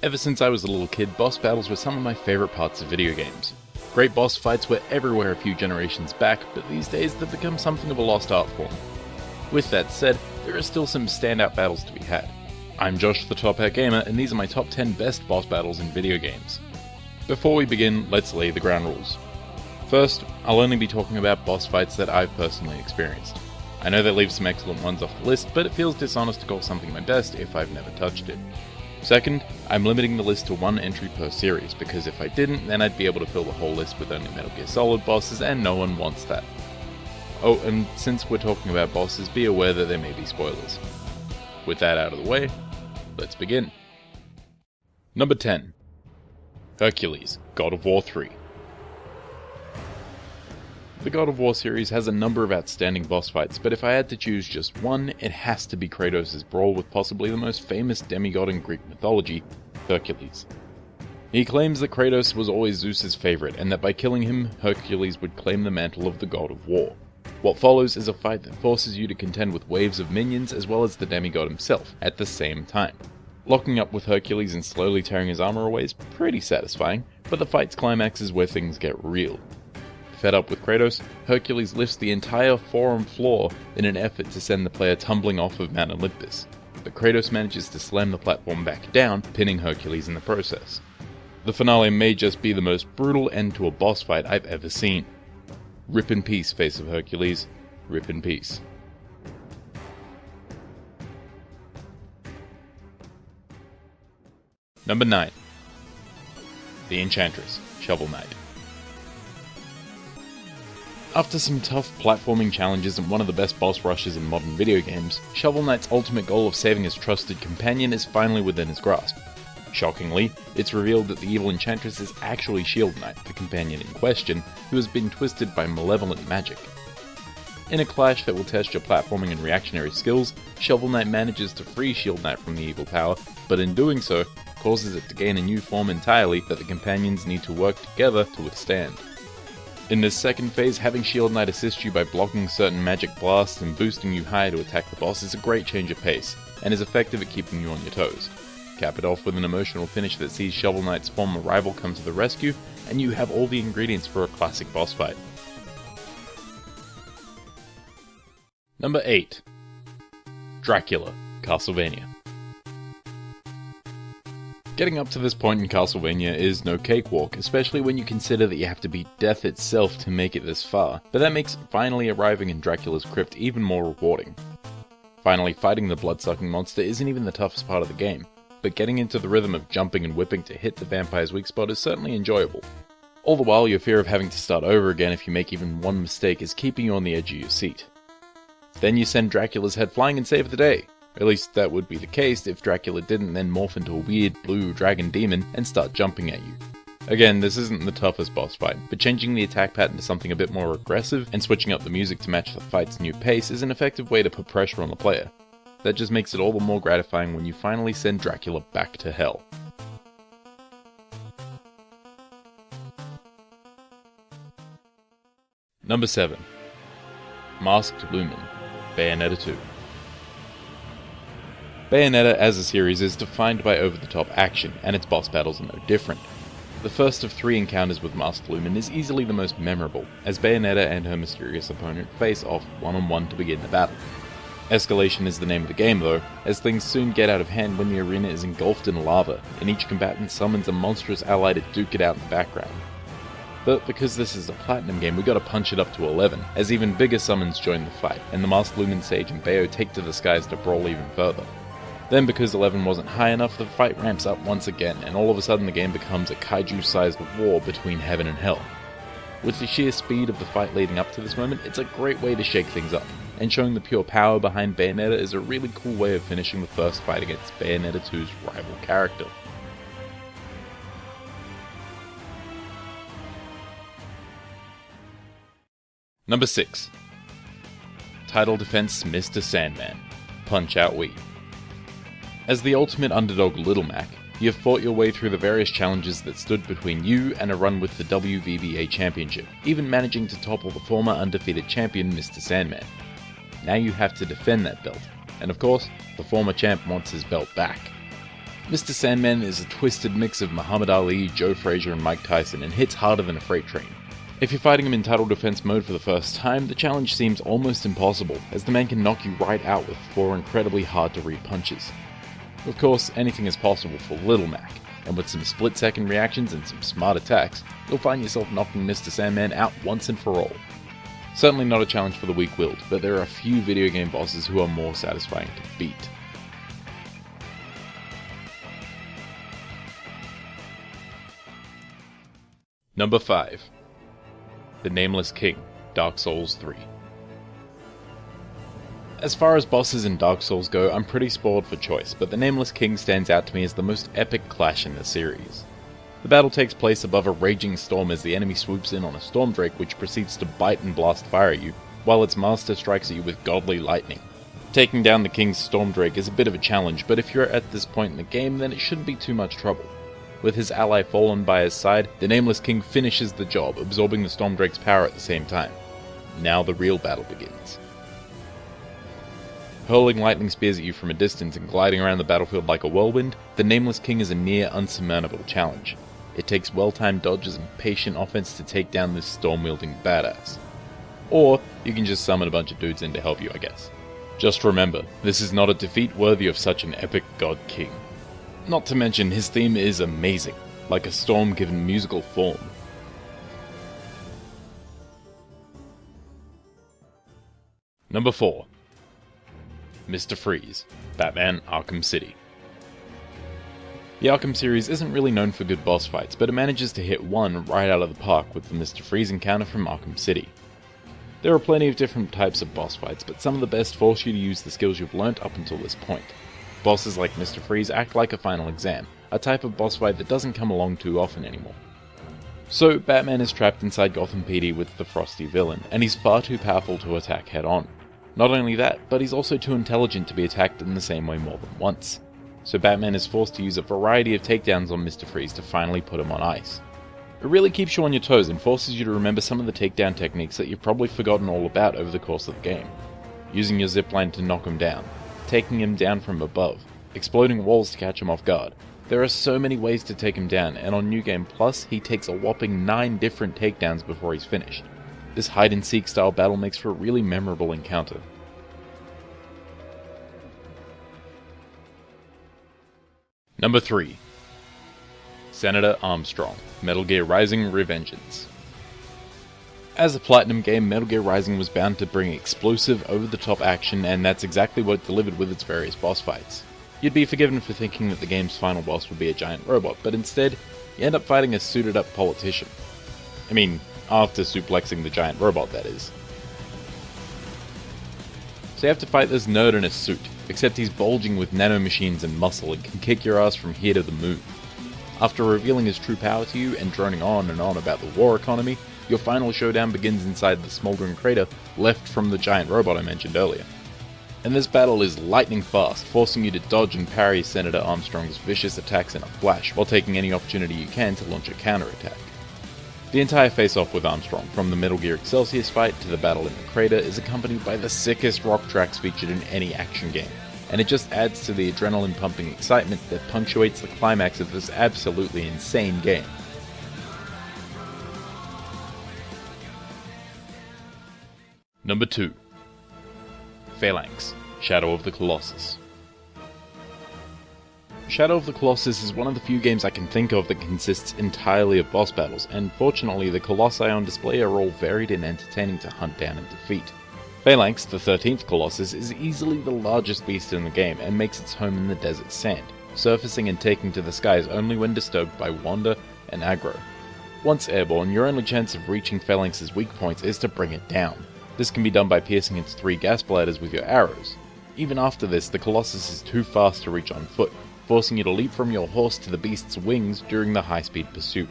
Ever since I was a little kid, boss battles were some of my favourite parts of video games. Great boss fights were everywhere a few generations back, but these days they've become something of a lost art form. With that said, there are still some standout battles to be had. I'm Josh the Top Hat Gamer, and these are my top 10 best boss battles in video games. Before we begin, let's lay the ground rules. First, I'll only be talking about boss fights that I've personally experienced. I know that leaves some excellent ones off the list, but it feels dishonest to call something my best if I've never touched it. Second, I'm limiting the list to one entry per series, because if I didn't, then I'd be able to fill the whole list with only Metal Gear Solid bosses, and no one wants that. Oh, and since we're talking about bosses, be aware that there may be spoilers. With that out of the way, let's begin. Number 10. Hercules, God of War 3. The God of War series has a number of outstanding boss fights, but if I had to choose just one, it has to be Kratos' brawl with possibly the most famous demigod in Greek mythology, Hercules. He claims that Kratos was always Zeus's favourite, and that by killing him, Hercules would claim the mantle of the God of War. What follows is a fight that forces you to contend with waves of minions as well as the demigod himself, at the same time. Locking up with Hercules and slowly tearing his armour away is pretty satisfying, but the fight's climax is where things get real. Fed up with Kratos, Hercules lifts the entire forum floor in an effort to send the player tumbling off of Mount Olympus, but Kratos manages to slam the platform back down, pinning Hercules in the process. The finale may just be the most brutal end to a boss fight I've ever seen. Rip in peace, face of Hercules. Rip in peace. Number 9. The Enchantress, Shovel Knight. After some tough platforming challenges and one of the best boss rushes in modern video games, Shovel Knight's ultimate goal of saving his trusted companion is finally within his grasp. Shockingly, it's revealed that the evil Enchantress is actually Shield Knight, the companion in question, who has been twisted by malevolent magic. In a clash that will test your platforming and reactionary skills, Shovel Knight manages to free Shield Knight from the evil power, but in doing so, causes it to gain a new form entirely that the companions need to work together to withstand. In this second phase, having Shield Knight assist you by blocking certain magic blasts and boosting you higher to attack the boss is a great change of pace, and is effective at keeping you on your toes. Cap it off with an emotional finish that sees Shovel Knight's former rival come to the rescue, and you have all the ingredients for a classic boss fight. Number 8. Dracula, Castlevania. Getting up to this point in Castlevania is no cakewalk, especially when you consider that you have to beat death itself to make it this far, but that makes finally arriving in Dracula's crypt even more rewarding. Finally fighting the blood-sucking monster isn't even the toughest part of the game, but getting into the rhythm of jumping and whipping to hit the vampire's weak spot is certainly enjoyable. All the while, your fear of having to start over again if you make even one mistake is keeping you on the edge of your seat. Then you send Dracula's head flying and save the day. At least that would be the case if Dracula didn't then morph into a weird blue dragon demon and start jumping at you. Again, this isn't the toughest boss fight, but changing the attack pattern to something a bit more aggressive and switching up the music to match the fight's new pace is an effective way to put pressure on the player. That just makes it all the more gratifying when you finally send Dracula back to hell. Number 7. Masked Lumen, Bayonetta 2. Bayonetta as a series is defined by over-the-top action, and its boss battles are no different. The first of 3 encounters with Masked Lumen is easily the most memorable, as Bayonetta and her mysterious opponent face off one-on-one to begin the battle. Escalation is the name of the game though, as things soon get out of hand when the arena is engulfed in lava, and each combatant summons a monstrous ally to duke it out in the background. But because this is a Platinum game, we gotta punch it up to 11, as even bigger summons join the fight, and the Masked Lumen Sage and Bayo take to the skies to brawl even further. Then because 11 wasn't high enough, the fight ramps up once again, and all of a sudden the game becomes a kaiju-sized war between heaven and hell. With the sheer speed of the fight leading up to this moment, it's a great way to shake things up, and showing the pure power behind Bayonetta is a really cool way of finishing the first fight against Bayonetta 2's rival character. Number 6. Title Defense Mr. Sandman, Punch-Out Wii. As the ultimate underdog Little Mac, you have fought your way through the various challenges that stood between you and a run with the WVBA Championship, even managing to topple the former undefeated champion Mr. Sandman. Now you have to defend that belt, and of course, the former champ wants his belt back. Mr. Sandman is a twisted mix of Muhammad Ali, Joe Frazier, and Mike Tyson, and hits harder than a freight train. If you're fighting him in title defense mode for the first time, the challenge seems almost impossible, as the man can knock you right out with 4 incredibly hard to read punches. Of course, anything is possible for Little Mac, and with some split-second reactions and some smart attacks, you'll find yourself knocking Mr. Sandman out once and for all. Certainly not a challenge for the weak-willed, but there are a few video game bosses who are more satisfying to beat. Number 5. The Nameless King, Dark Souls 3. As far as bosses in Dark Souls go, I'm pretty spoiled for choice, but the Nameless King stands out to me as the most epic clash in the series. The battle takes place above a raging storm as the enemy swoops in on a storm drake which proceeds to bite and blast fire at you, while its master strikes at you with godly lightning. Taking down the king's storm drake is a bit of a challenge, but if you're at this point in the game, then it shouldn't be too much trouble. With his ally fallen by his side, the Nameless King finishes the job, absorbing the storm drake's power at the same time. Now the real battle begins. Hurling lightning spears at you from a distance and gliding around the battlefield like a whirlwind, the Nameless King is a near unsurmountable challenge. It takes well-timed dodges and patient offense to take down this storm-wielding badass. Or, you can just summon a bunch of dudes in to help you, I guess. Just remember, this is not a defeat worthy of such an epic god king. Not to mention, his theme is amazing, like a storm given musical form. Number 4. Mr. Freeze, Batman Arkham City. The Arkham series isn't really known for good boss fights, but it manages to hit one right out of the park with the Mr. Freeze encounter from Arkham City. There are plenty of different types of boss fights, but some of the best force you to use the skills you've learnt up until this point. Bosses like Mr. Freeze act like a final exam, a type of boss fight that doesn't come along too often anymore. So, Batman is trapped inside Gotham PD with the Frosty villain, and he's far too powerful to attack head-on. Not only that, but he's also too intelligent to be attacked in the same way more than once. So Batman is forced to use a variety of takedowns on Mr. Freeze to finally put him on ice. It really keeps you on your toes and forces you to remember some of the takedown techniques that you've probably forgotten all about over the course of the game. Using your zipline to knock him down, taking him down from above, exploding walls to catch him off guard. There are so many ways to take him down, and on New Game Plus, he takes a whopping 9 different takedowns before he's finished. This hide-and-seek style battle makes for a really memorable encounter. Number 3. Senator Armstrong, Metal Gear Rising: Revengeance. As a Platinum game, Metal Gear Rising was bound to bring explosive, over-the-top action, and that's exactly what it delivered with its various boss fights. You'd be forgiven for thinking that the game's final boss would be a giant robot, but instead, you end up fighting a suited-up politician. I mean, after suplexing the giant robot, that is. So you have to fight this nerd in a suit, except he's bulging with nanomachines and muscle and can kick your ass from here to the moon. After revealing his true power to you and droning on and on about the war economy, your final showdown begins inside the smoldering crater left from the giant robot I mentioned earlier. And this battle is lightning fast, forcing you to dodge and parry Senator Armstrong's vicious attacks in a flash, while taking any opportunity you can to launch a counterattack. The entire face-off with Armstrong, from the Metal Gear Excelsius fight to the battle in the crater, is accompanied by the sickest rock tracks featured in any action game, and it just adds to the adrenaline-pumping excitement that punctuates the climax of this absolutely insane game. Number 2. Phalanx, Shadow of the Colossus. Shadow of the Colossus is one of the few games I can think of that consists entirely of boss battles, and fortunately the Colossi on display are all varied and entertaining to hunt down and defeat. Phalanx, the 13th Colossus, is easily the largest beast in the game and makes its home in the desert sand, surfacing and taking to the skies only when disturbed by Wander and Aggro. Once airborne, your only chance of reaching Phalanx's weak points is to bring it down. This can be done by piercing its 3 gas bladders with your arrows. Even after this, the Colossus is too fast to reach on foot, forcing you to leap from your horse to the beast's wings during the high-speed pursuit.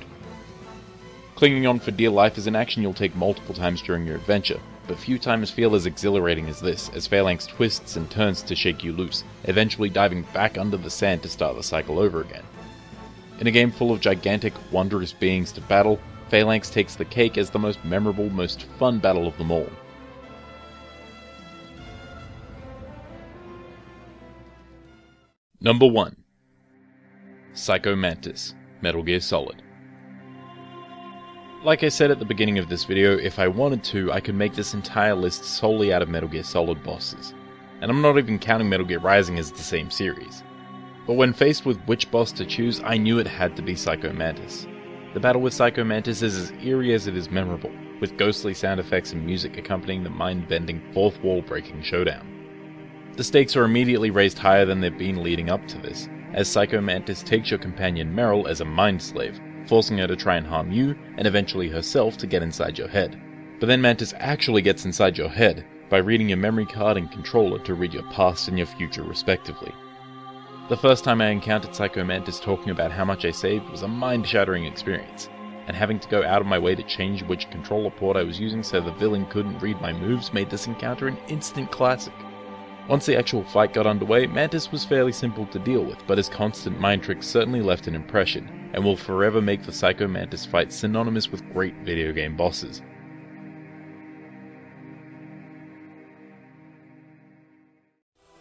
Clinging on for dear life is an action you'll take multiple times during your adventure, but few times feel as exhilarating as this, as Phalanx twists and turns to shake you loose, eventually diving back under the sand to start the cycle over again. In a game full of gigantic, wondrous beings to battle, Phalanx takes the cake as the most memorable, most fun battle of them all. Number 1. Psycho Mantis, Metal Gear Solid. Like I said at the beginning of this video, if I wanted to, I could make this entire list solely out of Metal Gear Solid bosses. And I'm not even counting Metal Gear Rising as the same series. But when faced with which boss to choose, I knew it had to be Psycho Mantis. The battle with Psycho Mantis is as eerie as it is memorable, with ghostly sound effects and music accompanying the mind-bending, fourth-wall-breaking showdown. The stakes are immediately raised higher than they've been leading up to this, as Psycho Mantis takes your companion Meryl as a mind slave, forcing her to try and harm you, and eventually herself to get inside your head. But then Mantis actually gets inside your head, by reading your memory card and controller to read your past and your future respectively. The first time I encountered Psycho Mantis talking about how much I saved was a mind-shattering experience, and having to go out of my way to change which controller port I was using so the villain couldn't read my moves made this encounter an instant classic. Once the actual fight got underway, Mantis was fairly simple to deal with, but his constant mind tricks certainly left an impression, and will forever make the Psycho Mantis fight synonymous with great video game bosses.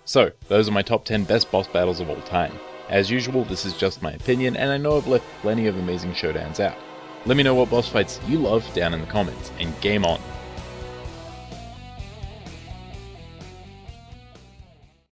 So, those are my top 10 best boss battles of all time. As usual, this is just my opinion, and I know I've left plenty of amazing showdowns out. Let me know what boss fights you love down in the comments, and game on!